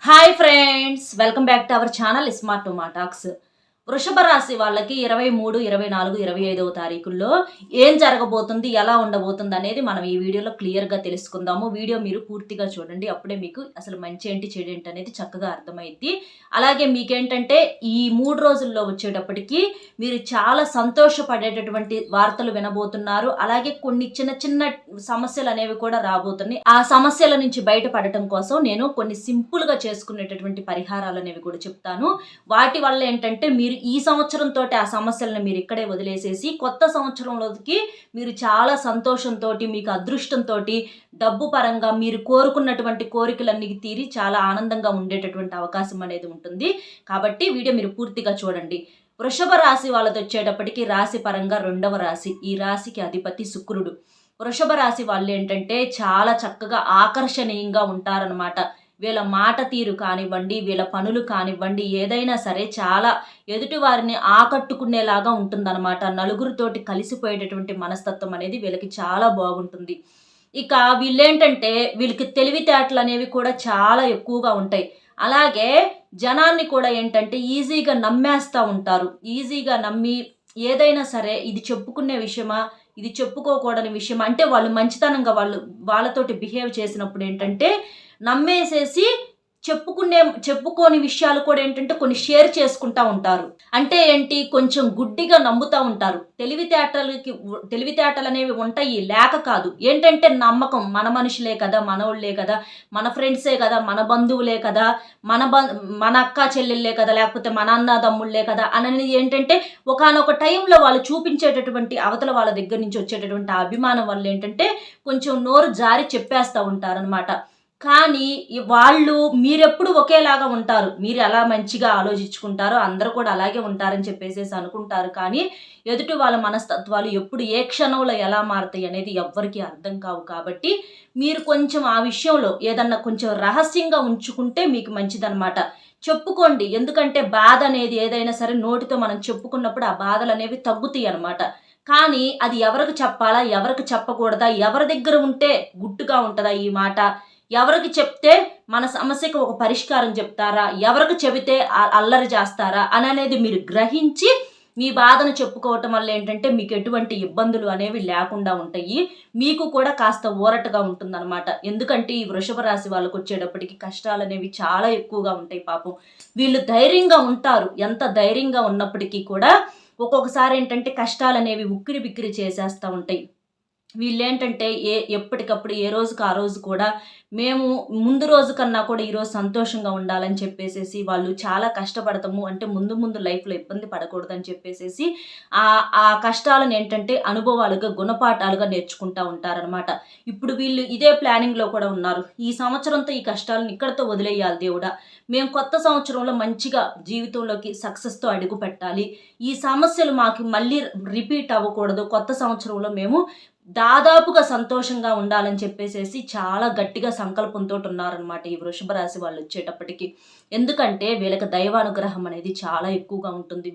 Hi friends, welcome back to our channel smart టుమా talks. వృషభ రాశి వాళ్ళకి 23, 24, 25వ తారీఖుల్లో ఏం జరగబోతుంది, ఎలా ఉండబోతుంది అనేది మనం ఈ వీడియోలో క్లియర్గా తెలుసుకుందాము. వీడియో మీరు పూర్తిగా చూడండి, అప్పుడే మీకు అసలు మంచి ఏంటి చెడు ఏంటి అనేది చక్కగా అర్థమైద్ది. అలాగే మీకేంటంటే ఈ 3 రోజుల్లో వచ్చేటప్పటికి మీరు చాలా సంతోషపడేటటువంటి వార్తలు వినబోతున్నారు. అలాగే కొన్ని చిన్న చిన్న సమస్యలు అనేవి కూడా రాబోతున్నాయి. ఆ సమస్యల నుంచి బయటపడటం కోసం నేను కొన్ని సింపుల్గా చేసుకునేటటువంటి పరిహారాలు అనేవి కూడా చెప్తాను. వాటి వల్ల ఏంటంటే మీరు ఈ సంవత్సరంతో ఆ సమస్యలను మీరు ఇక్కడే వదిలేసేసి కొత్త సంవత్సరంలోకి మీరు చాలా సంతోషంతో, మీకు అదృష్టంతో, డబ్బు పరంగా మీరు కోరుకున్నటువంటి కోరికలన్నీ తీరి చాలా ఆనందంగా ఉండేటటువంటి అవకాశం అనేది ఉంటుంది. కాబట్టి వీడియో మీరు పూర్తిగా చూడండి. వృషభ రాశి వాళ్ళతో వచ్చేటప్పటికి రాశి పరంగా 2వ రాశి. ఈ రాశికి అధిపతి శుక్రుడు. వృషభ రాశి వాళ్ళు ఏంటంటే చాలా చక్కగా ఆకర్షణీయంగా ఉంటారనమాట. వీళ్ళ మాట తీరు కానివ్వండి, వీళ్ళ పనులు కానివ్వండి, ఏదైనా సరే చాలా ఎదుటి వారిని ఆకట్టుకునేలాగా ఉంటుందన్నమాట. నలుగురితోటి కలిసిపోయేటటువంటి మనస్తత్వం అనేది వీళ్ళకి చాలా బాగుంటుంది. ఇక వీళ్ళేంటంటే వీళ్ళకి తెలివితేటలు అనేవి కూడా చాలా ఎక్కువగా ఉంటాయి. అలాగే జనాన్ని కూడా ఏంటంటే ఈజీగా నమ్మేస్తూ ఉంటారు. ఈజీగా నమ్మి ఏదైనా సరే ఇది చెప్పుకునే విషయమా, ఇది చెప్పుకోకూడని విషయం అంటే వాళ్ళు మంచితనంగా వాళ్ళతోటి బిహేవ్ చేసినప్పుడు ఏంటంటే నమ్మేసేసి చెప్పుకోని విషయాలు కూడా ఏంటంటే కొన్ని షేర్ చేసుకుంటా ఉంటారు. అంటే ఏంటి, కొంచెం గుడ్డిగా నమ్ముతూ ఉంటారు. తెలివితేటలు అనేవి ఉంటాయి, లేక కాదు. ఏంటంటే నమ్మకం, మన మనుషులే కదా, మనోళ్లే కదా, మన ఫ్రెండ్సే కదా, మన బంధువులే కదా, మన అక్క చెల్లెళ్ళే కదా, లేకపోతే మన అన్న తమ్ముళ్ళే కదా అనేది ఏంటంటే ఒకానొక టైంలో వాళ్ళు చూపించేటటువంటి అవతల వాళ్ళ దగ్గర నుంచి వచ్చేటటువంటి ఆ అభిమానం వల్ల ఏంటంటే కొంచెం నోరు జారి చెప్పేస్తూ ఉంటారనమాట. కానీ మీరెప్పుడు ఒకేలాగా ఉంటారు. మీరు ఎలా మంచిగా ఆలోచించుకుంటారో అందరూ కూడా అలాగే ఉంటారని చెప్పేసేసి అనుకుంటారు. కానీ ఎదుటి వాళ్ళ మనస్తత్వాలు ఎప్పుడు ఏ క్షణంలో ఎలా మారుతాయి అనేది ఎవ్వరికీ అర్థం కావు. కాబట్టి మీరు కొంచెం ఆ విషయంలో ఏదన్నా కొంచెం రహస్యంగా ఉంచుకుంటే మీకు మంచిదనమాట. చెప్పుకోండి. ఎందుకంటే బాధ అనేది ఏదైనా సరే నోటితో మనం చెప్పుకున్నప్పుడు ఆ బాధలు అనేవి తగ్గుతాయి అనమాట. కానీ అది ఎవరికి చెప్పాలా, ఎవరికి చెప్పకూడదా, ఎవరి దగ్గర ఉంటే గుట్టుగా ఉంటుందా ఈ మాట, ఎవరికి చెప్తే మన సమస్యకు ఒక పరిష్కారం చెప్తారా, ఎవరికి చెబితే అల్లరి చేస్తారా అనేది మీరు గ్రహించి మీ బాధను చెప్పుకోవటం వల్ల ఏంటంటే మీకు ఎటువంటి ఇబ్బందులు అనేవి లేకుండా ఉంటాయి. మీకు కూడా కాస్త ఊరటగా ఉంటుందన్నమాట. ఎందుకంటే ఈ వృషభ రాశి వాళ్ళకు వచ్చేటప్పటికి కష్టాలు అనేవి చాలా ఎక్కువగా ఉంటాయి. పాపం వీళ్ళు ధైర్యంగా ఉంటారు. ఎంత ధైర్యంగా ఉన్నప్పటికీ కూడా ఒక్కొక్కసారి ఏంటంటే కష్టాలు అనేవి ఉక్కిరి బిక్కిరి చేసేస్తూ ఉంటాయి. వీళ్ళేంటంటే ఎప్పటికప్పుడు ఏ రోజుకి ఆ రోజు కూడా మేము ముందు రోజు కన్నా కూడా ఈరోజు సంతోషంగా ఉండాలని చెప్పేసేసి వాళ్ళు చాలా కష్టపడతాము. అంటే ముందు లైఫ్లో ఇబ్బంది పడకూడదని చెప్పేసేసి ఆ కష్టాలను ఏంటంటే అనుభవాలుగా, గుణపాఠాలుగా నేర్చుకుంటూ ఉంటారనమాట. ఇప్పుడు వీళ్ళు ఇదే ప్లానింగ్లో కూడా ఉన్నారు. ఈ సంవత్సరంతో ఈ కష్టాలను ఇక్కడితో వదిలేయాలి దేవుడా, మేము కొత్త సంవత్సరంలో మంచిగా జీవితంలోకి సక్సెస్తో అడుగు పెట్టాలి, ఈ సమస్యలు మాకు మళ్ళీ రిపీట్ అవ్వకూడదు, కొత్త సంవత్సరంలో మేము దాదాపుగా సంతోషంగా ఉండాలని చెప్పేసేసి చాలా గట్టిగా సంకల్పంతో ఉన్నారనమాట ఈ వృషభ రాశి వాళ్ళు వచ్చేటప్పటికి. ఎందుకంటే వీళ్ళకి దైవానుగ్రహం అనేది చాలా ఎక్కువగా ఉంటుంది.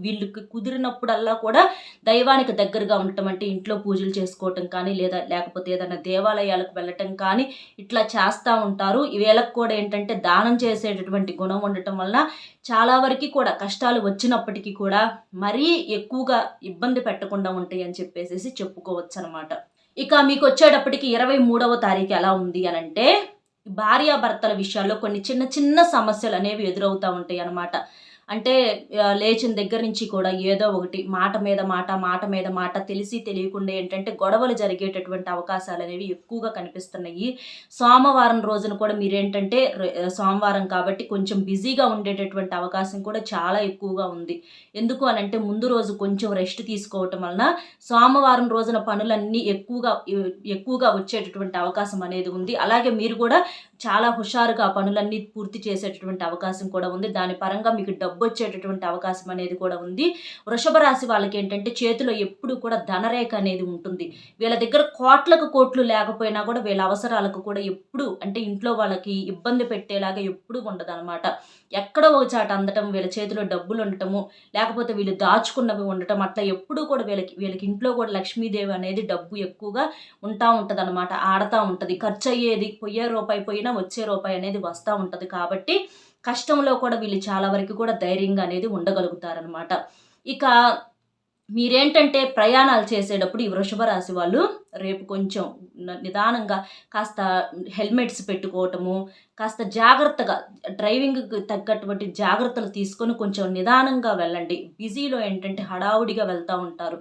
వీళ్ళకి కుదిరినప్పుడల్లా కూడా దైవానికి దగ్గరగా ఉండటం అంటే ఇంట్లో పూజలు చేసుకోవటం కానీ, లేకపోతే ఏదైనా దేవాలయాలకు వెళ్ళటం కానీ ఇట్లా చేస్తూ ఉంటారు. వీళ్ళకి కూడా ఏంటంటే దానం చేసేటటువంటి గుణం ఉండటం వలన చాలా వరకు కూడా కష్టాలు వచ్చినప్పటికీ కూడా మరీ ఎక్కువగా ఇబ్బంది పెట్టకుండా ఉంటాయి అని చెప్పేసి చెప్పుకోవచ్చు అనమాట. ఇక మీకు వచ్చేటప్పటికి 23వ తారీఖు ఎలా ఉంది అని అంటే భార్యాభర్తల విషయాల్లో కొన్ని చిన్న చిన్న సమస్యలు అనేవి ఎదురవుతూ ఉంటాయి అన్నమాట. అంటే లేచిన దగ్గర నుంచి కూడా ఏదో ఒకటి మాట మీద మాట తెలిసి తెలియకుండా ఏంటంటే గొడవలు జరిగేటటువంటి అవకాశాలు అనేవి ఎక్కువగా కనిపిస్తున్నాయి. సోమవారం రోజున కూడా మీరేంటంటే సోమవారం కాబట్టి కొంచెం బిజీగా ఉండేటటువంటి అవకాశం కూడా చాలా ఎక్కువగా ఉంది. ఎందుకు అని అంటే ముందు రోజు కొంచెం రెస్ట్ తీసుకోవటం వలన సోమవారం రోజున పనులన్నీ ఎక్కువగా వచ్చేటటువంటి అవకాశం అనేది ఉంది. అలాగే మీరు కూడా చాలా హుషారుగా పనులన్నీ పూర్తి చేసేటటువంటి అవకాశం కూడా ఉంది. దాని పరంగా మీకు డబ్బు డబ్బు వచ్చేటటువంటి అవకాశం అనేది కూడా ఉంది. వృషభ రాశి వాళ్ళకి ఏంటంటే చేతిలో ఎప్పుడు కూడా ధనరేఖ అనేది ఉంటుంది. వీళ్ళ దగ్గర కోట్లకు కోట్లు లేకపోయినా కూడా వీళ్ళ అవసరాలకు కూడా ఎప్పుడు అంటే ఇంట్లో వాళ్ళకి ఇబ్బంది పెట్టేలాగా ఎప్పుడు ఉండదనమాట. ఎక్కడో ఒక చాట అందటం, వీళ్ళ చేతిలో డబ్బులు ఉండటము, లేకపోతే వీళ్ళు దాచుకున్నవి ఉండటం, అట్లా ఎప్పుడూ కూడా వీళ్ళకి ఇంట్లో కూడా లక్ష్మీదేవి అనేది డబ్బు ఎక్కువగా ఉంటదనమాట. ఆడతా ఉంటది. ఖర్చు అయ్యేది పోయే రూపాయి పోయినా వచ్చే రూపాయి అనేది వస్తూ ఉంటది. కాబట్టి కష్టంలో కూడా వీళ్ళు చాలా వరకు కూడా ధైర్యంగా అనేది ఉండగలుగుతారనమాట. ఇక మీరేంటంటే ప్రయాణాలు చేసేటప్పుడు ఈ వృషభ రాశి వాళ్ళు రేపు కొంచెం నిదానంగా కాస్త హెల్మెట్స్ పెట్టుకోవటము, కాస్త జాగ్రత్తగా డ్రైవింగ్‌కి తగ్గటువంటి జాగ్రత్తలు తీసుకొని కొంచెం నిదానంగా వెళ్ళండి. బిజీలో ఏంటంటే హడావుడిగా వెళ్తా ఉంటారు.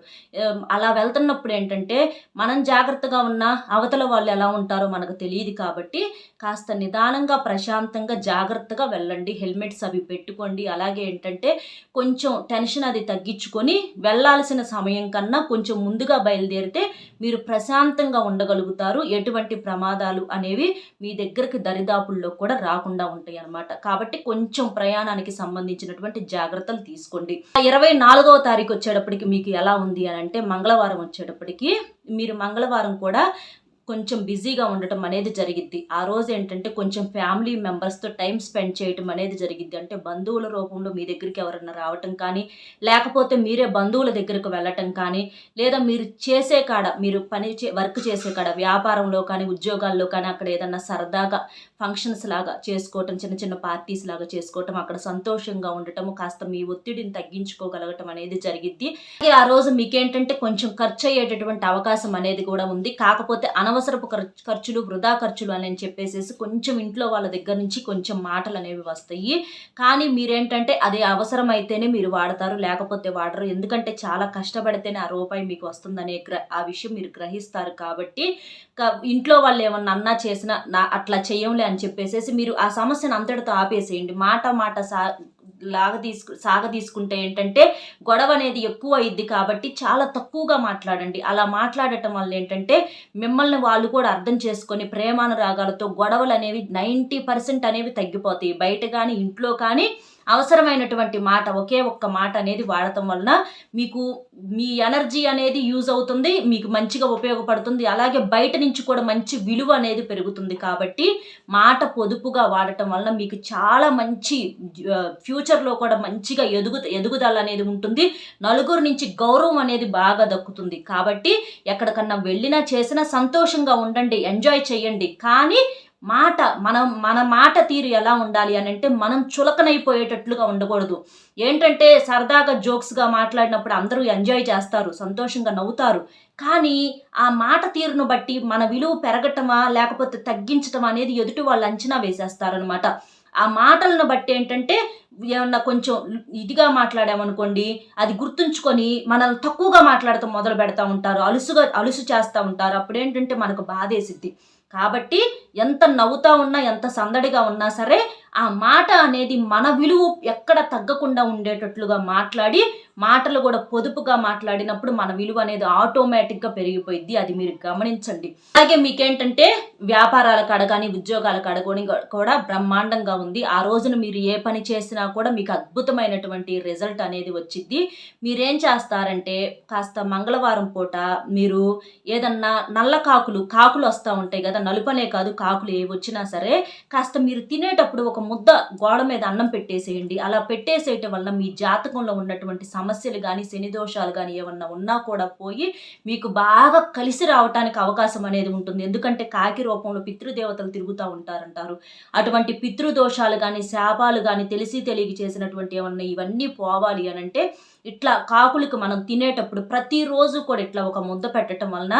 అలా వెళ్తున్నప్పుడు ఏంటంటే మనం జాగ్రత్తగా ఉన్నా అవతల వాళ్ళు ఎలా ఉంటారో మనకు తెలీదు కాబట్టి కాస్త నిదానంగా, ప్రశాంతంగా, జాగ్రత్తగా వెళ్ళండి. హెల్మెట్స్ అవి పెట్టుకోండి. అలాగే ఏంటంటే కొంచెం టెన్షన్ అది తగ్గించుకొని వెళ్ళాల్సిన సమయం కన్నా కొంచెం ముందుగా బయలుదేరితే మీరు ప్రశాంతంగా ఉండగలుగుతారు. ఎటువంటి ప్రమాదాలు అనేవి మీ దగ్గరికి దరిదాపుల్లో కూడా రాకుండా ఉంటాయి అన్నమాట. కాబట్టి కొంచెం ప్రయాణానికి సంబంధించినటువంటి జాగ్రత్తలు తీసుకోండి. 24వ తారీఖు వచ్చేటప్పటికి మీకు ఎలా ఉంది అని అంటే మంగళవారం వచ్చేటప్పటికి మీరు మంగళవారం కూడా కొంచెం బిజీగా ఉండటం అనేది జరిగిద్ది. ఆ రోజు ఏంటంటే కొంచెం ఫ్యామిలీ మెంబర్స్‌తో టైం స్పెండ్ చేయటం అనేది జరిగిద్ది. అంటే బంధువుల రూపంలో మీ దగ్గరికి ఎవరన్నా రావటం కానీ, లేకపోతే మీరే బంధువుల దగ్గరకు వెళ్ళటం కానీ, లేదా మీరు చేసే కాడ మీరు వర్క్ చేసే కాడ వ్యాపారంలో కానీ, ఉద్యోగాల్లో కానీ అక్కడ ఏదన్నా సరదాగా ఫంక్షన్స్ లాగా చేసుకోవటం, చిన్న చిన్న పార్టీస్ లాగా చేసుకోవటం, అక్కడ సంతోషంగా ఉండటం, కాస్త మీ ఒత్తిడిని తగ్గించుకోగలగటం అనేది జరిగిద్ది. అలాగే ఆ రోజు మీకేంటంటే కొంచెం ఖర్చు అయ్యేటటువంటి అవకాశం అనేది కూడా ఉంది. కాకపోతే అనవసరపు ఖర్చులు, వృధా ఖర్చులు అని చెప్పేసేసి కొంచెం ఇంట్లో వాళ్ళ దగ్గర నుంచి కొంచెం మాటలు అనేవి వస్తాయి. కానీ మీరేంటంటే అది అవసరమైతేనే మీరు వాడతారు, లేకపోతే వాడరు. ఎందుకంటే చాలా కష్టపడితేనే ఆ రూపాయి మీకు వస్తుందనే ఆ విషయం మీరు గ్రహిస్తారు. కాబట్టి ఇంట్లో వాళ్ళు ఏమన్నా అన్నా చేసినా అట్లా చెయ్యంలే అని చెప్పేసేసి మీరు ఆ సమస్యను అంతటితో ఆపేసేయండి. మాట సాగదీసుకుంటే ఏంటంటే గొడవ అనేది ఎక్కువ అయ్యిద్ది. కాబట్టి చాలా తక్కువగా మాట్లాడండి. అలా మాట్లాడటం వల్ల ఏంటంటే మిమ్మల్ని వాళ్ళు కూడా అర్థం చేసుకొని ప్రేమానురాగాలతో గొడవలు అనేవి 90% అనేవి తగ్గిపోతాయి. బయట కానీ ఇంట్లో కానీ అవసరమైనటువంటి మాట ఒకే ఒక్క మాట అనేది వాడటం వలన మీకు మీ ఎనర్జీ అనేది యూజ్ అవుతుంది, మీకు మంచిగా ఉపయోగపడుతుంది. అలాగే బయట నుంచి కూడా మంచి విలువ అనేది పెరుగుతుంది. కాబట్టి మాట పొదుపుగా వాడటం వలన మీకు చాలా మంచి ఫ్యూచర్లో కూడా మంచిగా ఎదుగుదల అనేది ఉంటుంది. నలుగురు నుంచి గౌరవం అనేది బాగా దక్కుతుంది. కాబట్టి ఎక్కడికన్నా వెళ్ళినా చేసినా సంతోషంగా ఉండండి, ఎంజాయ్ చేయండి. కానీ మన మాట తీరు ఎలా ఉండాలి అని అంటే మనం చులకనైపోయేటట్లుగా ఉండకూడదు. ఏంటంటే సరదాగా జోక్స్గా మాట్లాడినప్పుడు అందరూ ఎంజాయ్ చేస్తారు, సంతోషంగా నవ్వుతారు. కానీ ఆ మాట తీరును బట్టి మన విలువ పెరగటమా లేకపోతే తగ్గించటమా అనేది ఎదుటి వాళ్ళు అంచనా వేసేస్తారనమాట. ఆ మాటలను బట్టి ఏంటంటే ఏమన్నా కొంచెం ఇదిగా మాట్లాడామనుకోండి, అది గుర్తుంచుకొని మనల్ని తక్కువగా మాట్లాడటం మొదలు పెడతా ఉంటారు, అలుసు చేస్తూ ఉంటారు. అప్పుడేంటంటే మనకు బాధేసిద్ది. కాబట్టి ఎంత నవ్వుతా ఉన్నా, ఎంత సందడిగా ఉన్నా సరే ఆ మాట అనేది మన విలువ ఎక్కడ తగ్గకుండా ఉండేటట్లుగా మాట్లాడి, మాటలు కూడా పొదుపుగా మాట్లాడినప్పుడు మన విలువ అనేది ఆటోమేటిక్గా పెరిగిపోయిద్ది. అది మీరు గమనించండి. అలాగే మీకేంటంటే వ్యాపారాల కాడ కానీ, ఉద్యోగాల కాడ కూడా బ్రహ్మాండంగా ఉంది. ఆ రోజున మీరు ఏ పని చేసినా కూడా మీకు అద్భుతమైనటువంటి రిజల్ట్ అనేది వచ్చిద్ది. మీరేం చేస్తారంటే కాస్త మంగళవారం పూట మీరు ఏదన్నా నల్ల కాకులు వస్తూ ఉంటాయి కదా, నలుపనే కాదు కాకులు ఏ వచ్చినా సరే కాస్త మీరు తినేటప్పుడు ఒక ముద్ద గోడ మీద అన్నం పెట్టేసేయండి. అలా పెట్టేసేయటం వల్ల మీ జాతకంలో ఉన్నటువంటి సమస్యలు కానీ, శని దోషాలు కానీ ఏమన్నా ఉన్నా కూడా పోయి మీకు బాగా కలిసి రావటానికి అవకాశం అనేది ఉంటుంది. ఎందుకంటే కాకి రూపంలో పితృదేవతలు తిరుగుతూ ఉంటారంటారు. అటువంటి పితృదోషాలు కానీ, శాపాలు కానీ, తెలిసి తెలియక చేసినటువంటి ఏమన్నా ఇవన్నీ పోవాలి అని అంటే ఇట్లా కాకులకు మనం తినేటప్పుడు ప్రతిరోజు కూడా ఇట్లా ఒక ముద్ద పెట్టడం వలన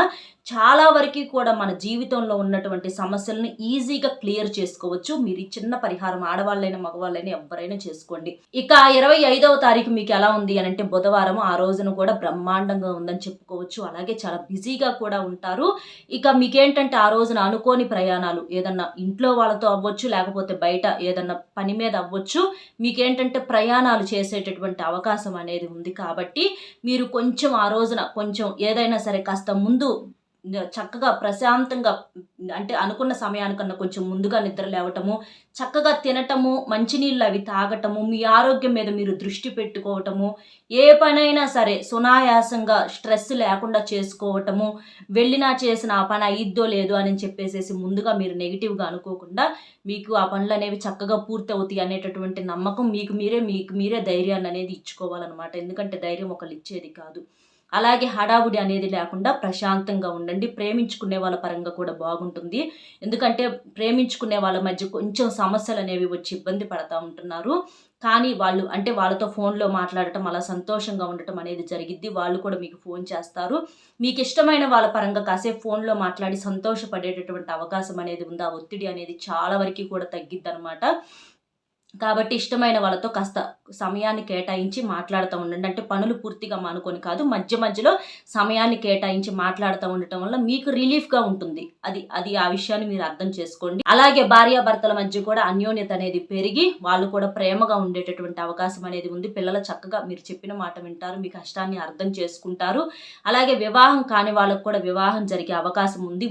చాలా వరకు కూడా మన జీవితంలో ఉన్నటువంటి సమస్యలను ఈజీగా క్లియర్ చేసుకోవచ్చు. మీరు ఈ చిన్న పరిహారం ఆడవాళ్ళైనా మగవాళ్ళైనా ఎవరైనా చేసుకోండి. ఇక 25వ తారీఖు మీకు ఎలా ఉంది అని అంటే బుధవారం. ఆ రోజున కూడా బ్రహ్మాండంగా ఉందని చెప్పుకోవచ్చు. అలాగే చాలా బిజీగా కూడా ఉంటారు. ఇక మీకేంటంటే ఆ రోజున అనుకోని ప్రయాణాలు ఏదన్నా ఇంట్లో వాళ్ళతో అవ్వచ్చు, లేకపోతే బయట ఏదన్నా పని మీద అవ్వచ్చు. మీకేంటంటే ప్రయాణాలు చేసేటటువంటి అవకాశం అనేది ఉంది. కాబట్టి మీరు కొంచెం ఆ రోజున కొంచెం ఏదైనా సరే కాస్త ముందు చక్కగా ప్రశాంతంగా అంటే అనుకున్న సమయానికన్నా కొంచెం ముందుగా నిద్ర లేవటము, చక్కగా తినటము, మంచినీళ్ళు అవి తాగటము, మీ ఆరోగ్యం మీద మీరు దృష్టి పెట్టుకోవటము, ఏ పనైనా సరే సునాయాసంగా స్ట్రెస్ లేకుండా చేసుకోవటము, వెళ్ళినా చేసిన ఆ పని అయ్యిద్దో లేదో అని చెప్పేసేసి ముందుగా మీరు నెగెటివ్‌గా అనుకోకుండా, మీకు ఆ పనులనేవి చక్కగా పూర్తవుతాయి అనేటటువంటి నమ్మకం మీకు మీరే ధైర్యాన్ననేది ఇచ్చుకోవాలనమాట. ఎందుకంటే ధైర్యం ఒకళ్ళిచ్చేది కాదు. అలాగే హడావుడి అనేది లేకుండా ప్రశాంతంగా ఉండండి. ప్రేమించుకునే వాళ్ళ పరంగా కూడా బాగుంటుంది. ఎందుకంటే ప్రేమించుకునే వాళ్ళ మధ్య కొంచెం సమస్యలనేవి వచ్చి ఇబ్బంది పడతా ఉంటున్నారు. కానీ వాళ్ళు అంటే వాళ్ళతో ఫోన్‌లో మాట్లాడటం, అలా సంతోషంగా ఉండటం అనేది జరిగిద్ది. వాళ్ళు కూడా మీకు ఫోన్ చేస్తారు. మీకిష్టమైన వాళ్ళ పరంగా కాసేపు ఫోన్‌లో మాట్లాడి సంతోషపడేటటువంటి అవకాశం అనేది ఉంది. ఆ ఒత్తిడి అనేది చాలా వరకి కూడా తగ్గిద్దనమాట. కాబట్టి ఇష్టమైన వాళ్ళతో కాస్త సమయాన్ని కేటాయించి మాట్లాడుతూ ఉండండి. అంటే పనులు పూర్తిగా మానుకొని కాదు, మధ్య మధ్యలో సమయాన్ని కేటాయించి మాట్లాడుతూ ఉండటం వల్ల మీకు రిలీఫ్‌గా ఉంటుంది. అది ఆ విషయాన్ని మీరు అర్థం చేసుకోండి. అలాగే భార్యాభర్తల మధ్య కూడా అన్యోన్యత అనేది పెరిగి, వాళ్ళు కూడా ప్రేమగా ఉండేటటువంటి అవకాశం అనేది ఉంది. పిల్లలు చక్కగా మీరు చెప్పిన మాట వింటారు. మీ కష్టాన్ని అర్థం చేసుకుంటారు. అలాగే వివాహం కాని వాళ్ళకి కూడా వివాహం జరిగే అవకాశం ఉంది.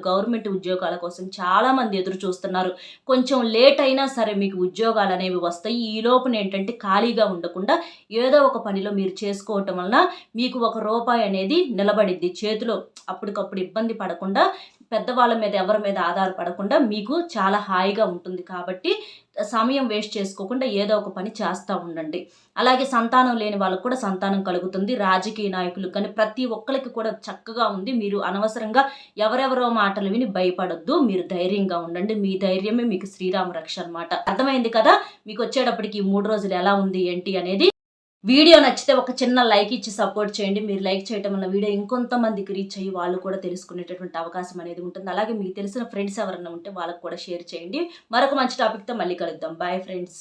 గవర్నమెంట్ ఉద్యోగాల కోసం చాలామంది ఎదురు చూస్తున్నారు. కొంచెం లేట్ అయినా సరే మీకు ఉద్యోగాలనేవి వస్తాయి. ఈ లోపున ఏంటంటే ఖాళీగా ఉండకుండా ఏదో ఒక పనిలో మీరు చేసుకోవటం వలన మీకు ఒక రూపాయి అనేది నిలబడిద్ది చేతిలో. అప్పటికప్పుడు ఇబ్బంది పడకుండా, పెద్దవాళ్ళ మీద ఎవరి మీద ఆధారపడకుండా మీకు చాలా హాయిగా ఉంటుంది. కాబట్టి సమయం వేస్ట్ చేసుకోకుండా ఏదో ఒక పని చేస్తా ఉండండి. అలాగే సంతానం లేని వాళ్ళకి కూడా సంతానం కలుగుతుంది. రాజకీయ నాయకులకు కానీ ప్రతి ఒక్కళ్ళకి కూడా చక్కగా ఉంది. మీరు అనవసరంగా ఎవరెవరో మాటలు విని భయపడొద్దు. మీరు ధైర్యంగా ఉండండి. మీ ధైర్యమే మీకు శ్రీరామ రక్ష అనమాట. అర్థమైంది కదా? మీకొచ్చేటప్పటికి ఈ 3 రోజులు ఎలా ఉంది ఏంటి అనేది. వీడియో నచ్చితే ఒక చిన్న లైక్ ఇచ్చి సపోర్ట్ చేయండి. మీరు లైక్ చేయటం వల్ల వీడియో ఇంకొంతమందికి రీచ్ అయ్యి వాళ్ళు కూడా తెలుసుకునేటటువంటి అవకాశం అనేది ఉంటుంది. అలాగే మీకు తెలిసిన ఫ్రెండ్స్ ఎవరైనా ఉంటే వాళ్ళకి కూడా షేర్ చేయండి. మరొక మంచి టాపిక్‌తో మళ్ళీ కలుద్దాం. Bye friends.